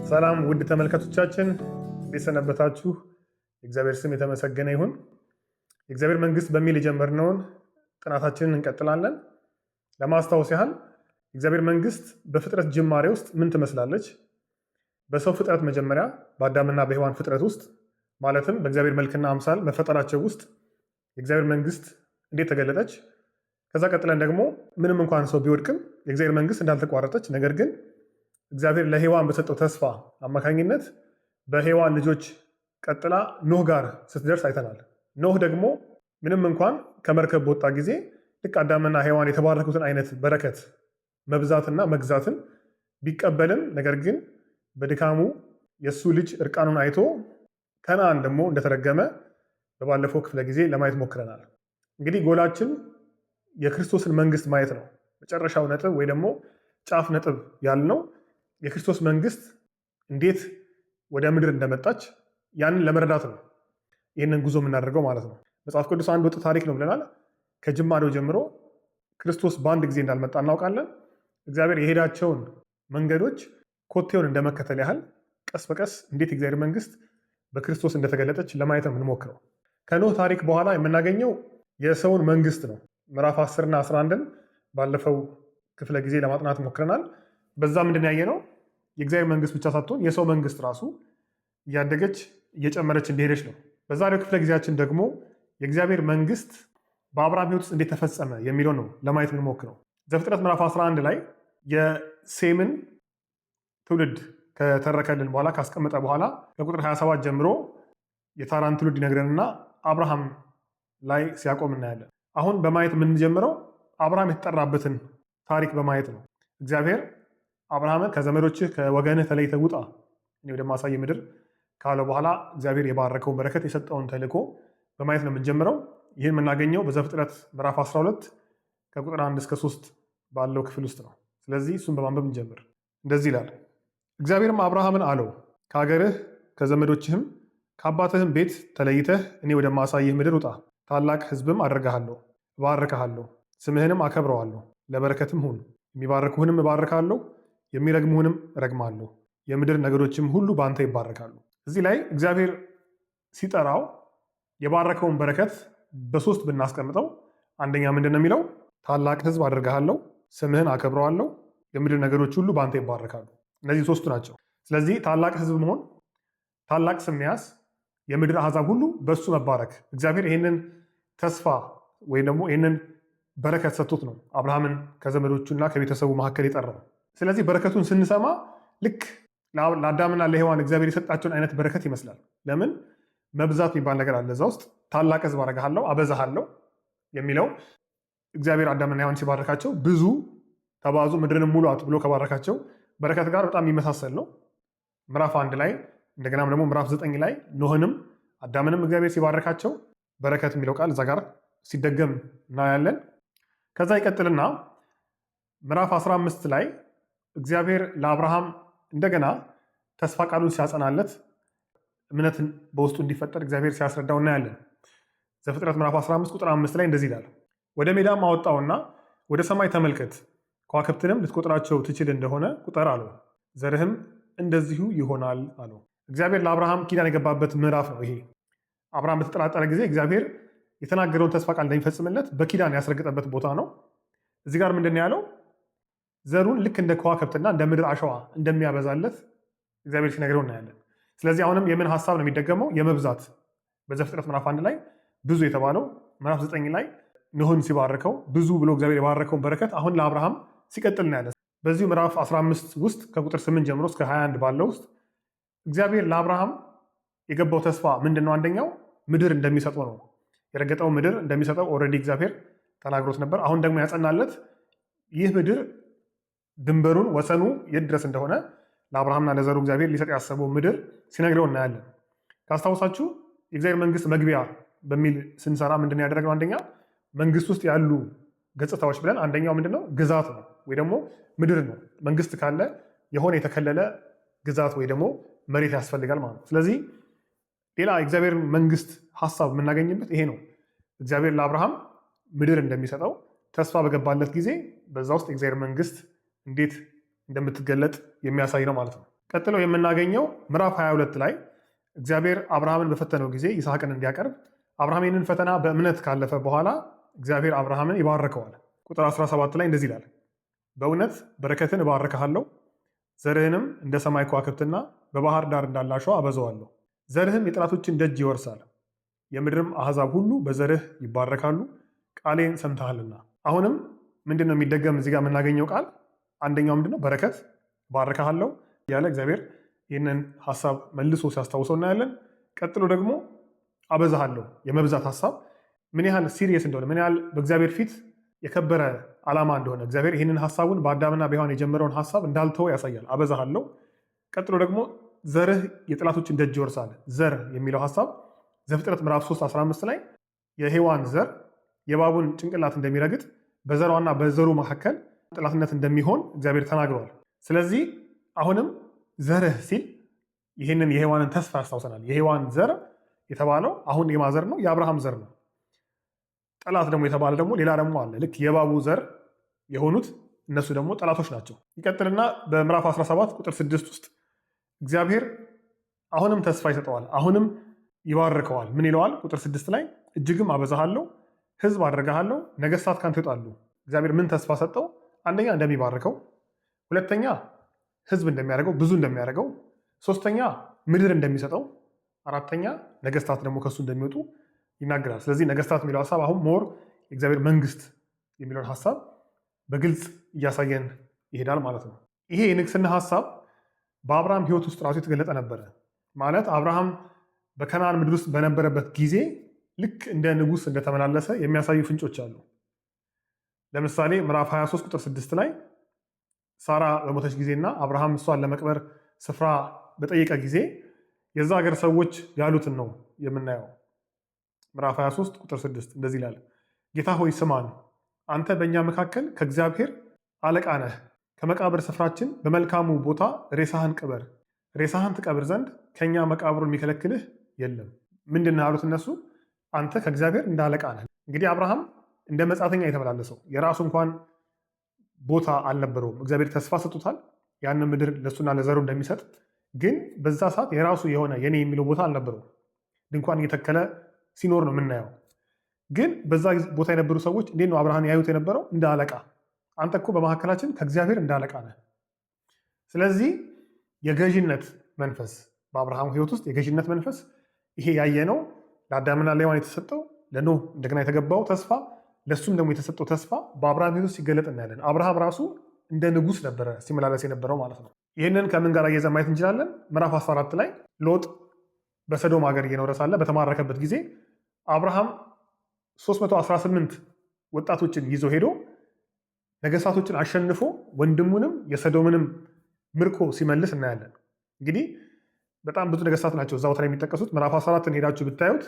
ሰላም ውድ ተመልካቾቻችን እንዴት ሰነበታችሁ? የእግዚአብሔር ስም የተመሰገነ ይሁን። የእግዚአብሔር መንግስት በሚል የጀመርነውን ጥናታችንን እንቀጥላለን። ለማስታወስ ያህል የእግዚአብሔር መንግስት በፍጥረት ጅማሬ ውስጥ ምን ትመስላለች? በሰው ፍጥረት መጀመሪያ በአዳምና በሔዋን ፍጥረት ውስጥ ማለትም በእግዚአብሔር መልክና አምሳል መፈጠራቸው ውስጥ የእግዚአብሔር መንግስት እንዴት ተገለጠች? ከዛ ቀጥለን ደግሞ ምንም እንኳን ሰው ቢወድቅም የእግዚአብሔር መንግስት እንዳልተቋረጠች፣ ነገር ግን እግዚአብሔር ለሔዋን በሰጠው ተስፋ አማካኝነት በሔዋን ልጆች ቀጥላ ኖህ ጋር ስትደርስ አይተናል። ኖህ ደግሞ ምንም እንኳን ከመርከብ በወጣ ጊዜ ልክ አዳምና ሔዋን የተባረኩትን አይነት በረከት መብዛትና መግዛትን ቢቀበልም ነገር ግን በድካሙ የእሱ ልጅ እርቃኑን አይቶ ከነዓን ደግሞ እንደተረገመ በባለፈው ክፍለ ጊዜ ለማየት ሞክረናል። እንግዲህ ጎላችን የክርስቶስን መንግስት ማየት ነው። መጨረሻው ነጥብ ወይ ደግሞ ጫፍ ነጥብ ያልነው የክርስቶስ መንግስት እንዴት ወደ ምድር እንደመጣች ያንን ለመረዳት ነው ይህንን ጉዞ የምናደርገው ማለት ነው። መጽሐፍ ቅዱስ አንድ ወጥ ታሪክ ነው ብለናል። ከጅማሬው ጀምሮ ክርስቶስ በአንድ ጊዜ እንዳልመጣ እናውቃለን። እግዚአብሔር የሄዳቸውን መንገዶች ኮቴውን እንደመከተል ያህል ቀስ በቀስ እንዴት የእግዚአብሔር መንግስት በክርስቶስ እንደተገለጠች ለማየት ነው የምንሞክረው። ከኖህ ታሪክ በኋላ የምናገኘው የሰውን መንግስት ነው። ምዕራፍ 10 እና 11ን ባለፈው ክፍለ ጊዜ ለማጥናት ሞክረናል። በዛ ምንድን ያየ ነው? የእግዚአብሔር መንግስት ብቻ ሳትሆን የሰው መንግስት ራሱ እያደገች እየጨመረች እንደሄደች ነው። በዛሬው ክፍለ ጊዜያችን ደግሞ የእግዚአብሔር መንግስት በአብርሃም ሕይወት ውስጥ እንዴት ተፈጸመ የሚለው ነው ለማየት የምንሞክረው። ዘፍጥረት ምዕራፍ 11 ላይ የሴምን ትውልድ ከተረከልን በኋላ ካስቀመጠ በኋላ ከቁጥር 27 ጀምሮ የታራን ትውልድ ይነግረንና አብርሃም ላይ ሲያቆም እናያለን። አሁን በማየት የምንጀምረው አብርሃም የተጠራበትን ታሪክ በማየት ነው። እግዚአብሔር አብርሃምን ከዘመዶችህ ከወገንህ ተለይተህ ውጣ እኔ ወደማሳይ ምድር ካለው በኋላ እግዚአብሔር የባረከውን በረከት የሰጠውን ተልእኮ በማየት ነው የምንጀምረው። ይህን የምናገኘው በዘፍጥረት ምዕራፍ 12 ከቁጥር 1 እስከ 3 ባለው ክፍል ውስጥ ነው። ስለዚህ እሱን በማንበብ እንጀምር። እንደዚህ ይላል። እግዚአብሔርም አብርሃምን አለው፣ ከሀገርህ ከዘመዶችህም ከአባትህም ቤት ተለይተህ እኔ ወደማሳይህ ምድር ውጣ። ታላቅ ሕዝብም አደርግሃለሁ፣ እባርክሃለሁ፣ ስምህንም አከብረዋለሁ፣ ለበረከትም ሁን። የሚባርኩህንም እባርካለሁ፣ የሚረግሙህንም እረግማለሁ፣ የምድር ነገዶችም ሁሉ በአንተ ይባረካሉ። እዚህ ላይ እግዚአብሔር ሲጠራው የባረከውን በረከት በሶስት ብናስቀምጠው አንደኛ ምንድን ነው የሚለው? ታላቅ ሕዝብ አደርግሃለሁ፣ ስምህን አከብረዋለሁ፣ የምድር ነገዶች ሁሉ በአንተ ይባረካሉ። እነዚህ ሶስቱ ናቸው። ስለዚህ ታላቅ ሕዝብ መሆን፣ ታላቅ ስም መያዝ፣ የምድር አሕዛብ ሁሉ በእሱ መባረክ፣ እግዚአብሔር ይህንን ተስፋ ወይም ደግሞ ይህንን በረከት ሰጥቶት ነው አብርሃምን ከዘመዶቹና ከቤተሰቡ መካከል የጠራው። ስለዚህ በረከቱን ስንሰማ ልክ ለአዳምና ለሔዋን እግዚአብሔር የሰጣቸውን አይነት በረከት ይመስላል። ለምን? መብዛት የሚባል ነገር አለ እዛ ውስጥ። ታላቅ ሕዝብ አደርግሃለሁ፣ አበዛሃለሁ የሚለው እግዚአብሔር አዳምና ሔዋን ሲባረካቸው ብዙ ተባዙ ምድርንም ሙሏት ብሎ ከባረካቸው በረከት ጋር በጣም የሚመሳሰል ነው። ምዕራፍ 1 ላይ እንደገናም ደግሞ ምዕራፍ 9 ላይ ኖህንም አዳምንም እግዚአብሔር ሲባረካቸው በረከት የሚለው ቃል እዛ ጋር ሲደገም እናያለን። ከዛ ይቀጥልና ምዕራፍ 15 ላይ እግዚአብሔር ለአብርሃም እንደገና ተስፋ ቃሉን ሲያጸናለት እምነትን በውስጡ እንዲፈጠር እግዚአብሔር ሲያስረዳው እናያለን። ዘፍጥረት ምዕራፍ 15 ቁጥር 5 ላይ እንደዚህ ይላል። ወደ ሜዳም አወጣውና ወደ ሰማይ ተመልከት፣ ከዋክብትንም ልትቆጥራቸው ትችል እንደሆነ ቁጠር አለው፣ ዘርህም እንደዚሁ ይሆናል አለው። እግዚአብሔር ለአብርሃም ኪዳን የገባበት ምዕራፍ ነው ይሄ። አብርሃም በተጠራጠረ ጊዜ እግዚአብሔር የተናገረውን ተስፋ ቃል እንደሚፈጽምለት በኪዳን ያስረግጠበት ቦታ ነው። እዚህ ጋር ምንድን ያለው? ዘሩን ልክ እንደ ከዋክብትና እንደ ምድር አሸዋ እንደሚያበዛለት እግዚአብሔር ሲነግረው እናያለን። ስለዚህ አሁንም የምን ሀሳብ ነው የሚደገመው? የመብዛት። በዘፍጥረት ምዕራፍ 1 ላይ ብዙ የተባለው ምዕራፍ 9 ላይ ኖህን ሲባርከው ብዙ ብሎ እግዚአብሔር የባረከውን በረከት አሁን ለአብርሃም ሲቀጥል እናያለን። በዚሁ ምዕራፍ 15 ውስጥ ከቁጥር 8 ጀምሮ እስከ 21 ባለው ውስጥ እግዚአብሔር ለአብርሃም የገባው ተስፋ ምንድን ነው? አንደኛው ምድር እንደሚሰጠው ነው። የረገጠው ምድር እንደሚሰጠው ኦልሬዲ እግዚአብሔር ተናግሮት ነበር። አሁን ደግሞ ያጸናለት ይህ ምድር ድንበሩን ወሰኑ የት ድረስ እንደሆነ ለአብርሃምና ለዘሩ እግዚአብሔር ሊሰጥ ያሰበው ምድር ሲነግረው እናያለን። ካስታውሳችሁ የእግዚአብሔር መንግስት መግቢያ በሚል ስንሰራ ምንድን ያደረግነው? አንደኛ መንግስት ውስጥ ያሉ ገጽታዎች ብለን አንደኛው ምንድነው? ግዛት ነው ወይ ደግሞ ምድር ነው። መንግስት ካለ የሆነ የተከለለ ግዛት ወይ ደግሞ መሬት ያስፈልጋል ማለት ነው። ስለዚህ ሌላ የእግዚአብሔር መንግስት ሀሳብ የምናገኝበት ይሄ ነው። እግዚአብሔር ለአብርሃም ምድር እንደሚሰጠው ተስፋ በገባለት ጊዜ በዛ ውስጥ የእግዚአብሔር መንግስት እንዴት እንደምትገለጥ የሚያሳይ ነው ማለት ነው። ቀጥሎ የምናገኘው ምዕራፍ 22 ላይ እግዚአብሔር አብርሃምን በፈተነው ጊዜ ይስሐቅን እንዲያቀርብ አብርሃም ይህንን ፈተና በእምነት ካለፈ በኋላ እግዚአብሔር አብርሃምን ይባርከዋል። ቁጥር 17 ላይ እንደዚህ ይላል፣ በእውነት በረከትን እባርክሃለሁ፣ ዘርህንም እንደ ሰማይ ከዋክብትና በባህር ዳር እንዳለ አሸዋ አበዛዋለሁ። ዘርህም የጠላቶችን ደጅ ይወርሳል፣ የምድርም አሕዛብ ሁሉ በዘርህ ይባረካሉ፣ ቃሌን ሰምተሃልና። አሁንም ምንድን ነው የሚደገም እዚህ ጋር የምናገኘው ቃል? አንደኛው ምንድነው? በረከት እባርክሃለሁ ያለ እግዚአብሔር ይህንን ሀሳብ መልሶ ሲያስታውሰው እናያለን። ቀጥሎ ደግሞ አበዛሃለሁ፣ የመብዛት ሀሳብ ምን ያህል ሲሪየስ እንደሆነ ምን ያህል በእግዚአብሔር ፊት የከበረ ዓላማ እንደሆነ እግዚአብሔር ይህንን ሀሳቡን በአዳምና በሔዋን የጀመረውን ሀሳብ እንዳልተወ ያሳያል። አበዛሃለሁ። ቀጥሎ ደግሞ ዘርህ የጠላቶችን ደጅ ይወርሳል። ዘር የሚለው ሀሳብ ዘፍጥረት ምዕራፍ 3:15 ላይ የሔዋን ዘር የእባቡን ጭንቅላት እንደሚረግጥ በዘሯና በዘሩ መካከል ጠላትነት እንደሚሆን እግዚአብሔር ተናግረዋል። ስለዚህ አሁንም ዘርህ ሲል ይህንን የሔዋንን ተስፋ ያስታውሰናል። የሔዋን ዘር የተባለው አሁን የማዘር ነው? የአብርሃም ዘር ነው። ጠላት ደግሞ የተባለ ደግሞ ሌላ ደግሞ አለ። ልክ የእባቡ ዘር የሆኑት እነሱ ደግሞ ጠላቶች ናቸው። ይቀጥልና በምዕራፍ 17 ቁጥር 6 ውስጥ እግዚአብሔር አሁንም ተስፋ ይሰጠዋል። አሁንም ይባርከዋል። ምን ይለዋል? ቁጥር 6 ላይ እጅግም አበዛሃለሁ፣ ሕዝብ አደርግሃለሁ፣ ነገስታት ካንተ ይወጣሉ። እግዚአብሔር ምን ተስፋ ሰጠው? አንደኛ እንደሚባርከው፣ ሁለተኛ ሕዝብ እንደሚያደርገው ብዙ እንደሚያደርገው፣ ሶስተኛ ምድር እንደሚሰጠው፣ አራተኛ ነገስታት ደግሞ ከሱ እንደሚወጡ ይናገራል። ስለዚህ ነገስታት የሚለው ሀሳብ አሁን ሞር የእግዚአብሔር መንግስት የሚለውን ሀሳብ በግልጽ እያሳየን ይሄዳል ማለት ነው። ይሄ የንግስና ሀሳብ በአብርሃም ህይወት ውስጥ ራሱ የተገለጠ ነበረ። ማለት አብርሃም በከነዓን ምድር ውስጥ በነበረበት ጊዜ ልክ እንደ ንጉስ እንደተመላለሰ የሚያሳዩ ፍንጮች አሉ። ለምሳሌ ምዕራፍ 23 ቁጥር 6 ላይ ሳራ በሞተች ጊዜና አብርሃም እሷን ለመቅበር ስፍራ በጠየቀ ጊዜ የዛ ሀገር ሰዎች ያሉትን ነው የምናየው። ምዕራፍ 23 ቁጥር 6 እንደዚህ ይላል፣ ጌታ ሆይ ስማን፣ አንተ በእኛ መካከል ከእግዚአብሔር አለቃ ነህ። ከመቃብር ስፍራችን በመልካሙ ቦታ ሬሳህን ቅበር፣ ሬሳህን ትቀብር ዘንድ ከእኛ መቃብሩን የሚከለክልህ የለም። ምንድን ነው ያሉት እነሱ? አንተ ከእግዚአብሔር እንደ አለቃ ነህ። እንግዲህ አብርሃም እንደ መጻተኛ የተመላለሰው የራሱ እንኳን ቦታ አልነበረውም። እግዚአብሔር ተስፋ ሰጥቶታል ያንን ምድር ለሱና ለዘሩ እንደሚሰጥ። ግን በዛ ሰዓት የራሱ የሆነ የኔ የሚለው ቦታ አልነበረውም። ድንኳን እየተከለ ሲኖር ነው የምናየው። ግን በዛ ቦታ የነበሩ ሰዎች እንዴት ነው አብርሃም ያዩት የነበረው? እንደ አለቃ። አንተ እኮ በመካከላችን ከእግዚአብሔር እንደ አለቃ ነህ። ስለዚህ የገዥነት መንፈስ በአብርሃም ሕይወት ውስጥ የገዥነት መንፈስ ይሄ ያየነው ለአዳምና ለሔዋን የተሰጠው ለኖህ እንደገና የተገባው ተስፋ ለሱም ደግሞ የተሰጠው ተስፋ በአብርሃም ሕይወት ሲገለጥ እናያለን። አብርሃም ራሱ እንደ ንጉስ ነበረ ሲመላለስ የነበረው ማለት ነው። ይህንን ከምን ጋር እየዘ ማየት እንችላለን? ምዕራፍ 14 ላይ ሎጥ በሰዶም ሀገር እየኖረ ሳለ በተማረከበት ጊዜ አብርሃም 318 ወጣቶችን ይዞ ሄዶ ነገስታቶችን አሸንፎ ወንድሙንም የሰዶምንም ምርኮ ሲመልስ እናያለን። እንግዲህ በጣም ብዙ ነገስታት ናቸው እዛ ቦታ ላይ የሚጠቀሱት። ምዕራፍ 14ን ሄዳችሁ ብታዩት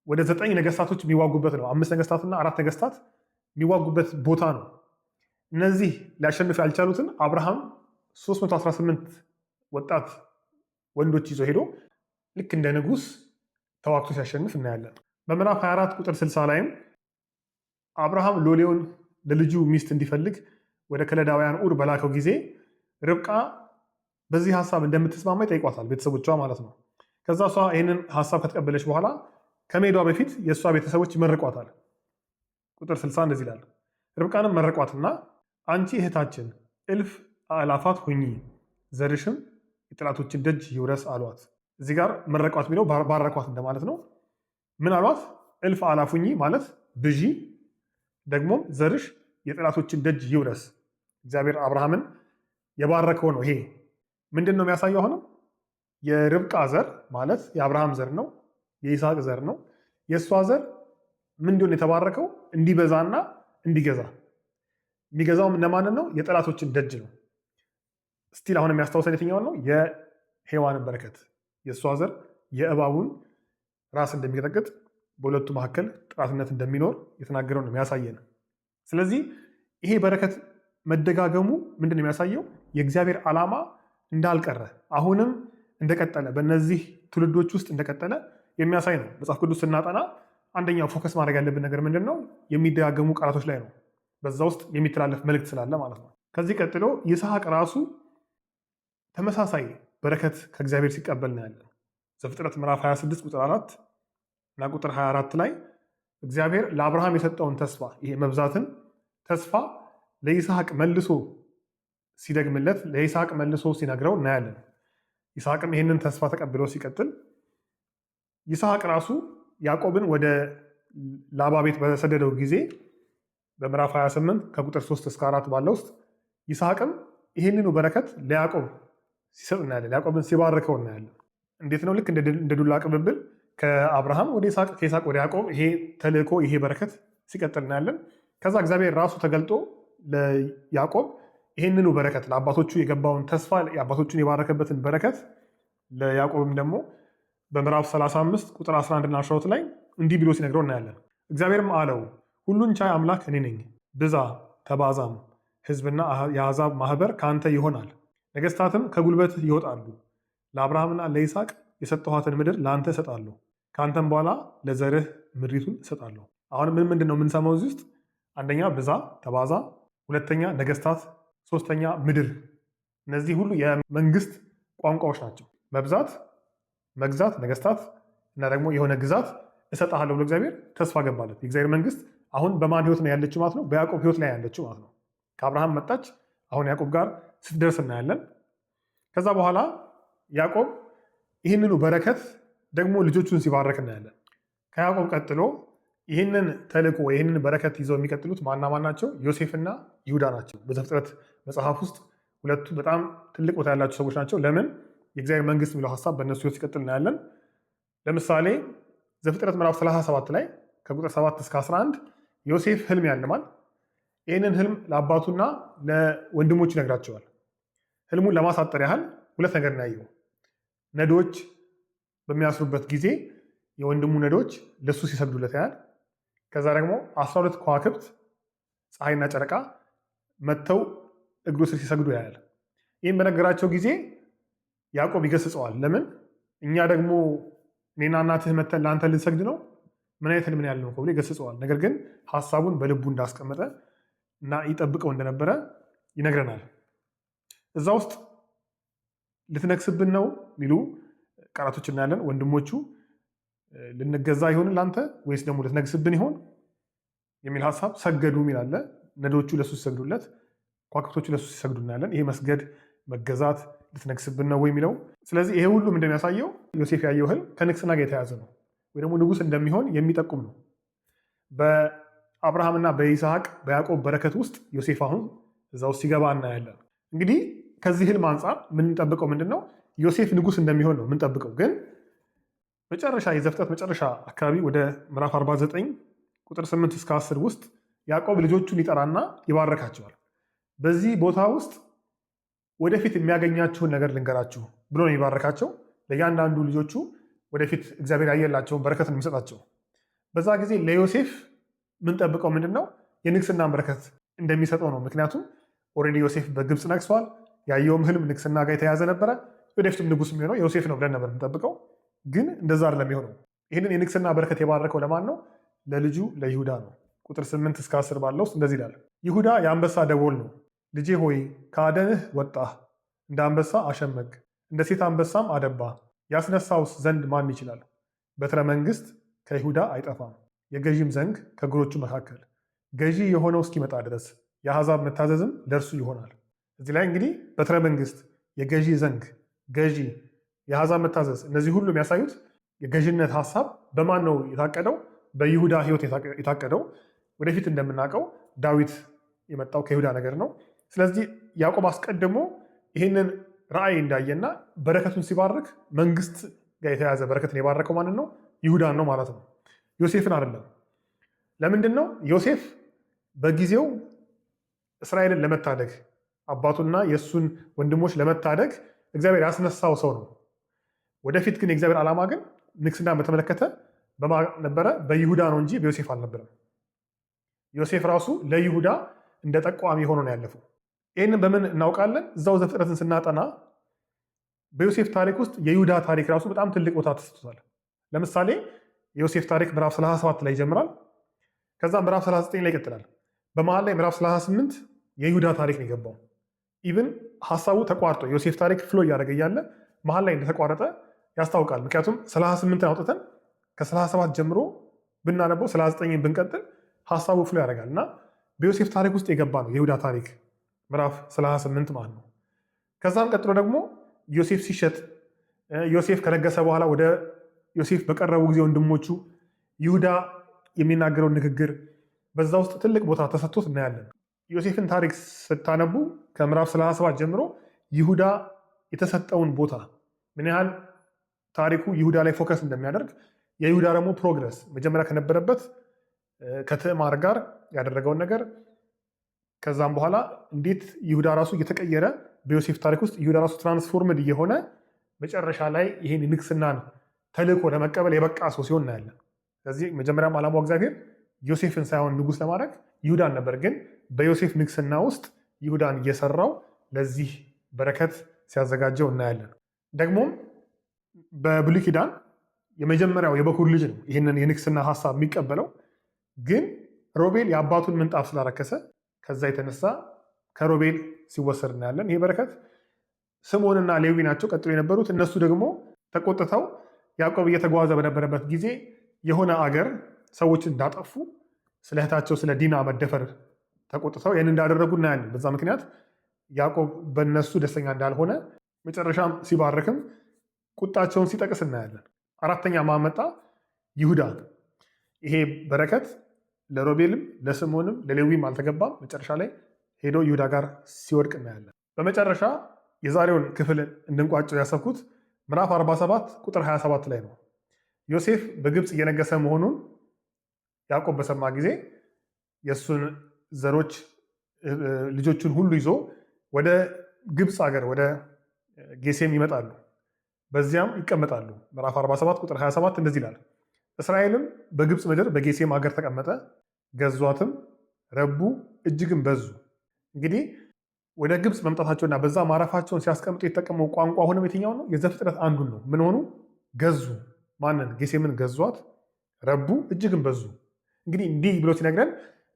ወደ 9 ነገስታቶች የሚዋጉበት ነው። 5 ነገስታትና 4 ነገስታት የሚዋጉበት ቦታ ነው። እነዚህ ሊያሸንፉ ያልቻሉትን አብርሃም 318 ወጣት ወንዶች ይዞ ሄዶ ልክ እንደ ንጉስ ተዋግቶ ሲያሸንፍ እናያለን። በምዕራፍ 24 ቁጥር 60 ላይም አብርሃም ሎሌውን ለልጁ ሚስት እንዲፈልግ ወደ ከለዳውያን ኡር በላከው ጊዜ ርብቃ በዚህ ሀሳብ እንደምትስማማ ይጠይቋታል፣ ቤተሰቦቿ ማለት ነው። ከዛ እሷ ይህንን ሀሳብ ከተቀበለች በኋላ ከመሄዷ በፊት የእሷ ቤተሰቦች ይመርቋታል። ቁጥር 60 እንደዚህ ይላል፣ ርብቃንም መረቋትና አንቺ እህታችን እልፍ አእላፋት ሁኚ፣ ዘርሽም የጠላቶችን ደጅ ይውረስ አሏት። እዚህ ጋር መረቋት የሚለው ባረኳት እንደማለት ነው። ምን አሏት? እልፍ አእላፍ ሁኚ ማለት ብዢ፣ ደግሞም ዘርሽ የጠላቶችን ደጅ ይውረስ። እግዚአብሔር አብርሃምን የባረከው ነው። ይሄ ምንድን ነው የሚያሳየው? አሁንም የርብቃ ዘር ማለት የአብርሃም ዘር ነው፣ የይስሐቅ ዘር ነው። የእሷ ዘር ምንድን ነው የተባረከው? እንዲበዛና እንዲገዛ። የሚገዛውም እነማንን ነው? የጠላቶችን ደጅ ነው። ስቲል አሁን የሚያስታውሰን የትኛውን ነው? የሔዋንን በረከት። የእሷ ዘር የእባቡን ራስ እንደሚቀጠቅጥ በሁለቱ መካከል ጠላትነት እንደሚኖር የተናገረው ነው የሚያሳየን። ስለዚህ ይሄ በረከት መደጋገሙ ምንድን ነው የሚያሳየው? የእግዚአብሔር ዓላማ እንዳልቀረ አሁንም እንደቀጠለ በእነዚህ ትውልዶች ውስጥ እንደቀጠለ የሚያሳይ ነው። መጽሐፍ ቅዱስ ስናጠና አንደኛው ፎከስ ማድረግ ያለብን ነገር ምንድን ነው? የሚደጋገሙ ቃላቶች ላይ ነው። በዛ ውስጥ የሚተላለፍ መልእክት ስላለ ማለት ነው። ከዚህ ቀጥሎ ይስሐቅ ራሱ ተመሳሳይ በረከት ከእግዚአብሔር ሲቀበል እናያለን። ዘፍጥረት ምዕራፍ 26 ቁጥር 4 እና ቁጥር 24 ላይ እግዚአብሔር ለአብርሃም የሰጠውን ተስፋ ይሄ መብዛትን ተስፋ ለይስሐቅ መልሶ ሲደግምለት ለይስሐቅ መልሶ ሲነግረው እናያለን። ይስሐቅም ይህንን ተስፋ ተቀብሎ ሲቀጥል ይስሐቅ ራሱ ያዕቆብን ወደ ላባ ቤት በሰደደው ጊዜ በምዕራፍ 28 ከቁጥር 3 እስከ 4 ባለው ውስጥ ይስሐቅም ይህንኑ በረከት ለያዕቆብ ሲሰጥ እናያለን። ያዕቆብን ሲባርከው እናያለን። እንዴት ነው? ልክ እንደ ዱላ ቅብብል ከአብርሃም ወደ ይስሐቅ፣ ከይስሐቅ ወደ ያዕቆብ ይሄ ተልእኮ ይሄ በረከት ሲቀጥል እናያለን። ከዛ እግዚአብሔር ራሱ ተገልጦ ለያዕቆብ ይህንኑ በረከት ለአባቶቹ የገባውን ተስፋ የአባቶቹን የባረከበትን በረከት ለያዕቆብም ደግሞ በምዕራፍ 35 ቁጥር 11 እና 12 ላይ እንዲህ ብሎ ሲነግረው እናያለን። እግዚአብሔርም አለው ሁሉን ቻይ አምላክ እኔ ነኝ፣ ብዛ ተባዛም፣ ሕዝብና የአሕዛብ ማህበር ከአንተ ይሆናል፣ ነገስታትም ከጉልበትህ ይወጣሉ። ለአብርሃምና ለይስሐቅ የሰጠኋትን ምድር ለአንተ እሰጣለሁ፣ ከአንተም በኋላ ለዘርህ ምድሪቱን እሰጣለሁ። አሁን ምንድን ነው የምንሰማው እዚህ ውስጥ? አንደኛ ብዛ ተባዛ፣ ሁለተኛ ነገስታት፣ ሶስተኛ ምድር። እነዚህ ሁሉ የመንግስት ቋንቋዎች ናቸው። መብዛት፣ መግዛት፣ ነገስታት እና ደግሞ የሆነ ግዛት እሰጥሃለሁ ብሎ እግዚአብሔር ተስፋ ገባለት። የእግዚአብሔር መንግስት አሁን በማን ህይወት ነው ያለችው ማለት ነው? በያዕቆብ ህይወት ላይ ያለችው ማለት ነው። ከአብርሃም መጣች፣ አሁን ያዕቆብ ጋር ስትደርስ እናያለን። ከዛ በኋላ ያዕቆብ ይህንኑ በረከት ደግሞ ልጆቹን ሲባረክ እናያለን። ከያዕቆብ ቀጥሎ ይህንን ተልእኮ ይህንን በረከት ይዘው የሚቀጥሉት ማና ማን ናቸው? ዮሴፍና ይሁዳ ናቸው። በዘፍጥረት መጽሐፍ ውስጥ ሁለቱ በጣም ትልቅ ቦታ ያላቸው ሰዎች ናቸው። ለምን? የእግዚአብሔር መንግስት የሚለው ሀሳብ በእነሱ ህይወት ሲቀጥል እናያለን። ለምሳሌ ዘፍጥረት ምዕራፍ 37 ላይ ከቁጥር 7 እስከ 11 ዮሴፍ ህልም ያልማል። ይህንን ህልም ለአባቱና ለወንድሞቹ ይነግራቸዋል። ህልሙን ለማሳጠር ያህል ሁለት ነገር እናየው። ነዶች በሚያስሩበት ጊዜ የወንድሙ ነዶች ለሱ ሲሰግዱለት ያህል፣ ከዛ ደግሞ 12 ከዋክብት ፀሐይና ጨረቃ መጥተው እግሩ ስር ሲሰግዱ ያያል። ይህም በነገራቸው ጊዜ ያዕቆብ ይገስጸዋል። ለምን እኛ ደግሞ እኔና እናትህ መተን ለአንተ ልንሰግድ ነው? ምን አይነት ህልም ያለው ብሎ ይገስጸዋል። ነገር ግን ሀሳቡን በልቡ እንዳስቀመጠ እና ይጠብቀው እንደነበረ ይነግረናል። እዛ ውስጥ ልትነግስብን ነው የሚሉ ቃላቶች እናያለን። ወንድሞቹ ልንገዛ ይሆን ለአንተ ወይስ ደግሞ ልትነግስብን ይሆን የሚል ሀሳብ ሰገዱ የሚል አለ። ነዶቹ ለሱ ሲሰግዱለት፣ ከዋክብቶቹ ለሱ ሲሰግዱ እናያለን። ይሄ መስገድ መገዛት ልትነግስብን ነው ወይ የሚለው። ስለዚህ ይሄ ሁሉም እንደሚያሳየው ዮሴፍ ያየው ህልም ከንግስና ጋር የተያዘ ነው ወይ ደግሞ ንጉስ እንደሚሆን የሚጠቁም ነው። በአብርሃምና በይስሐቅ በያዕቆብ በረከት ውስጥ ዮሴፍ አሁን እዛ ውስጥ ሲገባ እናያለን። እንግዲህ ከዚህ ህልም አንጻር የምንጠብቀው ምንድን ነው? ዮሴፍ ንጉስ እንደሚሆን ነው የምንጠብቀው። ግን መጨረሻ የዘፍጥረት መጨረሻ አካባቢ ወደ ምዕራፍ 49 ቁጥር 8 እስከ 10 ውስጥ ያዕቆብ ልጆቹን ይጠራና ይባረካቸዋል። በዚህ ቦታ ውስጥ ወደፊት የሚያገኛችሁን ነገር ልንገራችሁ ብሎ ነው የሚባረካቸው። ለእያንዳንዱ ልጆቹ ወደፊት እግዚአብሔር ያየላቸውን በረከት ነው የሚሰጣቸው። በዛ ጊዜ ለዮሴፍ የምንጠብቀው ምንድን ነው? የንግስናን በረከት እንደሚሰጠው ነው። ምክንያቱም ኦልሬዲ ዮሴፍ በግብፅ ነግሷል። ያየውም ህልም ንግስና ጋር የተያዘ ነበረ። ወደፊትም ንጉስ የሚሆነው ዮሴፍ ነው ብለን ነበር የምንጠብቀው። ግን እንደዛ አይደለም የሆነው። ይህንን የንግስና በረከት የባረከው ለማን ነው? ለልጁ ለይሁዳ ነው። ቁጥር 8 እስከ 10 ባለው ውስጥ እንደዚህ ይላል። ይሁዳ የአንበሳ ደቦል ነው። ልጄ ሆይ ከአደንህ ወጣህ፣ እንደ አንበሳ አሸመግ፣ እንደ ሴት አንበሳም አደባ። ያስነሳውስ ዘንድ ማን ይችላል? በትረ መንግስት ከይሁዳ አይጠፋም፣ የገዢም ዘንግ ከእግሮቹ መካከል። ገዢ የሆነው እስኪመጣ ድረስ የአሕዛብ መታዘዝም ለእርሱ ይሆናል። እዚህ ላይ እንግዲህ በትረ መንግስት፣ የገዢ ዘንግ፣ ገዢ፣ የአሕዛብ መታዘዝ፣ እነዚህ ሁሉ የሚያሳዩት የገዢነት ሀሳብ በማን ነው የታቀደው? በይሁዳ ህይወት የታቀደው። ወደፊት እንደምናውቀው ዳዊት የመጣው ከይሁዳ ነገር ነው። ስለዚህ ያዕቆብ አስቀድሞ ይህንን ራእይ እንዳየና በረከቱን ሲባርክ መንግስት ጋር የተያዘ በረከትን የባረከው ማንን ነው? ይሁዳን ነው ማለት ነው፣ ዮሴፍን አይደለም። ለምንድን ነው? ዮሴፍ በጊዜው እስራኤልን ለመታደግ አባቱና የእሱን ወንድሞች ለመታደግ እግዚአብሔር ያስነሳው ሰው ነው። ወደፊት ግን የእግዚአብሔር ዓላማ ግን ንግስና በተመለከተ ነበረ በይሁዳ ነው እንጂ በዮሴፍ አልነበረም። ዮሴፍ ራሱ ለይሁዳ እንደ ጠቋሚ ሆኖ ነው ያለፈው። ይህንን በምን እናውቃለን? እዛው ዘፍጥረትን ስናጠና በዮሴፍ ታሪክ ውስጥ የይሁዳ ታሪክ ራሱ በጣም ትልቅ ቦታ ተሰጥቶታል። ለምሳሌ የዮሴፍ ታሪክ ምዕራፍ 37 ላይ ይጀምራል። ከዛ ምዕራፍ 39 ላይ ይቀጥላል። በመሀል ላይ ምዕራፍ 38 የይሁዳ ታሪክ ነው የገባው። ኢቭን ሀሳቡ ተቋርጦ ዮሴፍ ታሪክ ፍሎ እያደረገ እያለ መሀል ላይ እንደተቋረጠ ያስታውቃል። ምክንያቱም 38ን አውጥተን ከ37 ጀምሮ ብናነበው 39ን ብንቀጥል ሀሳቡ ፍሎ ያደርጋል እና በዮሴፍ ታሪክ ውስጥ የገባ ነው የይሁዳ ታሪክ ምዕራፍ 38 ማለት ነው። ከዛም ቀጥሎ ደግሞ ዮሴፍ ሲሸጥ ዮሴፍ ከነገሰ በኋላ ወደ ዮሴፍ በቀረቡ ጊዜ ወንድሞቹ ይሁዳ የሚናገረውን ንግግር በዛ ውስጥ ትልቅ ቦታ ተሰጥቶት እናያለን። ዮሴፍን ታሪክ ስታነቡ ከምዕራፍ 37 ጀምሮ ይሁዳ የተሰጠውን ቦታ ምን ያህል ታሪኩ ይሁዳ ላይ ፎከስ እንደሚያደርግ የይሁዳ ደግሞ ፕሮግረስ መጀመሪያ ከነበረበት ከትዕማር ጋር ያደረገውን ነገር ከዛም በኋላ እንዴት ይሁዳ ራሱ እየተቀየረ በዮሴፍ ታሪክ ውስጥ ይሁዳ ራሱ ትራንስፎርምድ እየሆነ መጨረሻ ላይ ይህን ንግስናን ተልእኮ ለመቀበል የበቃ ሰው ሲሆን እናያለን። ስለዚህ መጀመሪያም ዓላማው እግዚአብሔር ዮሴፍን ሳይሆን ንጉስ ለማድረግ ይሁዳን ነበር። ግን በዮሴፍ ንግስና ውስጥ ይሁዳን እየሰራው ለዚህ በረከት ሲያዘጋጀው እናያለን። ደግሞም በብሉይ ኪዳን የመጀመሪያው የበኩር ልጅ ነው ይህንን የንግስና ሀሳብ የሚቀበለው። ግን ሮቤል የአባቱን ምንጣፍ ስላረከሰ ከዛ የተነሳ ከሮቤል ሲወሰድ እናያለን። ይሄ በረከት ስምዖንና ሌዊ ናቸው ቀጥሎ የነበሩት። እነሱ ደግሞ ተቆጥተው ያዕቆብ እየተጓዘ በነበረበት ጊዜ የሆነ አገር ሰዎች እንዳጠፉ ስለ እህታቸው ስለ ዲና መደፈር ተቆጥተው ይህን እንዳደረጉ እናያለን። በዛ ምክንያት ያዕቆብ በእነሱ ደስተኛ እንዳልሆነ መጨረሻም ሲባረክም ቁጣቸውን ሲጠቅስ እናያለን። አራተኛ ማመጣ ይሁዳ። ይሄ በረከት ለሮቤልም ለስምዖንም ለሌዊም አልተገባም። መጨረሻ ላይ ሄዶ ይሁዳ ጋር ሲወድቅ እናያለን። በመጨረሻ የዛሬውን ክፍል እንድንቋጨው ያሰብኩት ምዕራፍ 47 ቁጥር 27 ላይ ነው። ዮሴፍ በግብፅ እየነገሰ መሆኑን ያዕቆብ በሰማ ጊዜ የእሱን ዘሮች ልጆቹን ሁሉ ይዞ ወደ ግብፅ ሀገር ወደ ጌሴም ይመጣሉ፣ በዚያም ይቀመጣሉ። ምዕራፍ 47 ቁጥር 27 እንደዚህ ይላል፣ እስራኤልም በግብፅ ምድር በጌሴም ሀገር ተቀመጠ፣ ገዟትም፣ ረቡ፣ እጅግም በዙ። እንግዲህ ወደ ግብፅ መምጣታቸውና በዛ ማረፋቸውን ሲያስቀምጡ የተጠቀመው ቋንቋ አሁንም የትኛው ነው? የዘፍጥረት አንዱን ነው። ምን ሆኑ? ገዙ። ማንን? ጌሴምን ገዟት፣ ረቡ፣ እጅግም በዙ። እንግዲህ እንዲህ ብሎ ሲነግረን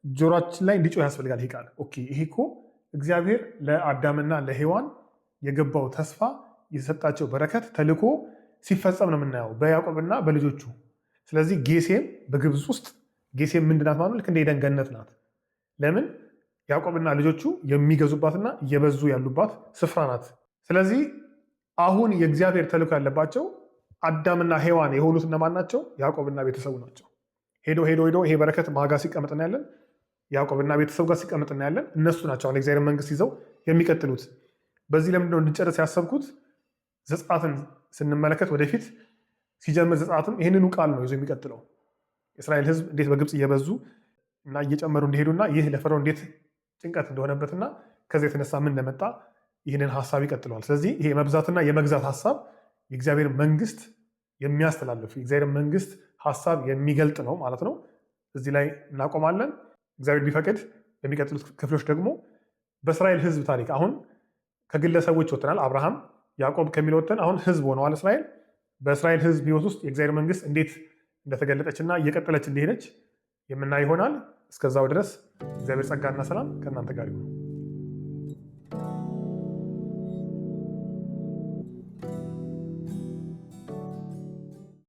ጆሮአችን ላይ እንዲጮህ ያስፈልጋል። ይሄ ቃል ኦኬ፣ ይሄ እኮ እግዚአብሔር ለአዳምና ለሔዋን የገባው ተስፋ የሰጣቸው በረከት ተልኮ ሲፈጸም ነው የምናየው በያዕቆብና በልጆቹ። ስለዚህ ጌሴም በግብፅ ውስጥ ጌሴም ምንድናት ማለት ልክ እንደ ኤደን ገነት ናት። ለምን? ያዕቆብና ልጆቹ የሚገዙባትና እየበዙ ያሉባት ስፍራ ናት። ስለዚህ አሁን የእግዚአብሔር ተልኮ ያለባቸው አዳምና ሔዋን የሆኑት እነማን ናቸው? ያዕቆብና ቤተሰቡ ናቸው። ሄዶ ሄዶ ሄዶ ይሄ በረከት ማጋ ሲቀመጥ እናያለን፣ ያዕቆብና ቤተሰቡ ጋር ሲቀመጥ እናያለን። እነሱ ናቸው አሁን የእግዚአብሔር መንግስት ይዘው የሚቀጥሉት። በዚህ ለምንድነው እንድንጨርስ ያሰብኩት? ዘጸአትን ስንመለከት ወደፊት ሲጀምር ዘጸአትም ይህንኑ ቃል ነው ይዞ የሚቀጥለው። የእስራኤል ሕዝብ እንዴት በግብፅ እየበዙ እና እየጨመሩ እንደሄዱና ይህ ለፈርዖን እንዴት ጭንቀት እንደሆነበትና ከዚ የተነሳ ምን እንደመጣ ይህንን ሀሳብ ይቀጥለዋል። ስለዚህ ይሄ የመብዛትና የመግዛት ሀሳብ የእግዚአብሔር መንግስት የሚያስተላልፍ የእግዚአብሔር መንግስት ሀሳብ የሚገልጥ ነው ማለት ነው። እዚህ ላይ እናቆማለን። እግዚአብሔር ቢፈቅድ በሚቀጥሉት ክፍሎች ደግሞ በእስራኤል ሕዝብ ታሪክ አሁን ከግለሰቦች ወጥተናል። አብርሃም ያዕቆብ ከሚል ወጥተን አሁን ሕዝብ ሆነዋል እስራኤል። በእስራኤል ሕዝብ ህይወት ውስጥ የእግዚአብሔር መንግስት እንዴት እንደተገለጠችና እየቀጠለች እንደሄደች የምናይ ይሆናል። እስከዛው ድረስ እግዚአብሔር ጸጋና ሰላም ከእናንተ ጋር ይሁን።